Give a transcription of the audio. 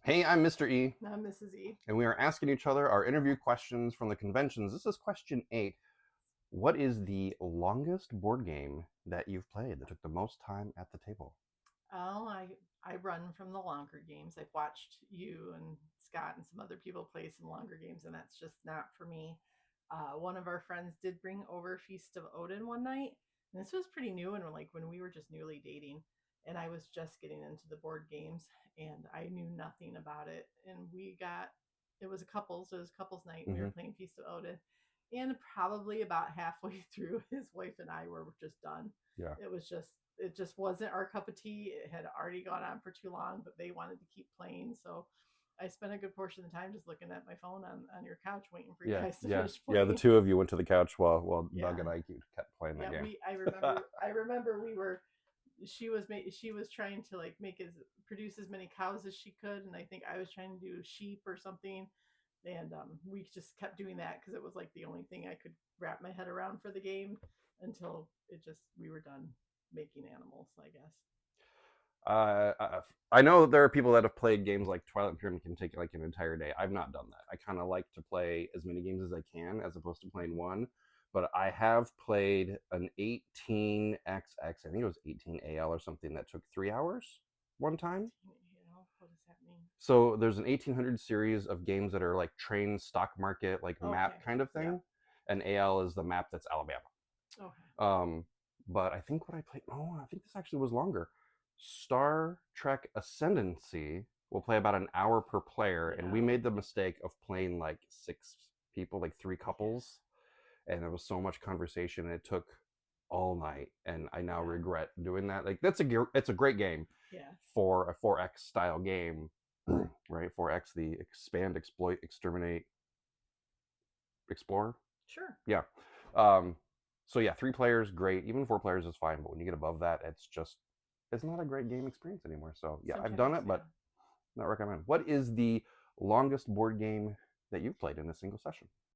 Hey, I'm Mr. E, I'm Mrs. E. and we are asking each other our interview questions from the conventions. This is question 8. What is the longest board game that you've played that took the most time at the table? Oh, I run from the longer games. I've watched you and Scott and some other people play some longer games, and that's just not for me. One of our friends did bring over Feast of Odin one night, and this was pretty new and like when we were just newly dating, and I was just getting into the board games, and I knew nothing about it. And it was a couples night, and we Mm-hmm. were playing Feast of Odin, and probably about halfway through, his wife and I were just done. Yeah. It just wasn't our cup of tea. It had already gone on for too long, but they wanted to keep playing. So I spent a good portion of the time just looking at my phone on your couch waiting for you Yeah, guys to yeah, finish yeah. The playing. two of you went to the couch while Doug Yeah. and I kept playing that Yeah, game. we I remember we were she was trying to like produce as many cows as she could, and I think I was trying to do sheep or something, and we just kept doing that because it was like the only thing I could wrap my head around for the game until we were done making animals, I guess. I know there are people that have played games like Twilight Pyramid can take like an entire day. I've not done that. I kind of like to play as many games as I can as opposed to playing one. But I have played an 18XX, I think it was 18AL or something that took 3 hours one time. What does that mean? So there's an 1800 series of games that are like train stock market, like map Okay. kind of Yeah. thing. And AL is the map that's Alabama. Okay. Um, but I think what I played, I think this actually was longer. Star Trek Ascendancy will play about an hour per player, and we Yeah. made the mistake of playing like 6 people, like 3 couples, and there was so much conversation, and it took all night, and I now Yeah. regret doing that. Like it's a great game Yeah. for a 4X style game, right? 4X, the expand, exploit, exterminate, explore. Sure. Yeah. Um, so yeah, 3 players, great. Even 4 players is fine, but when you get above that, it's not a great game experience anymore. So yeah, I've done Sometimes, it, yeah. but not recommend. What is the longest board game that you've played in a single session?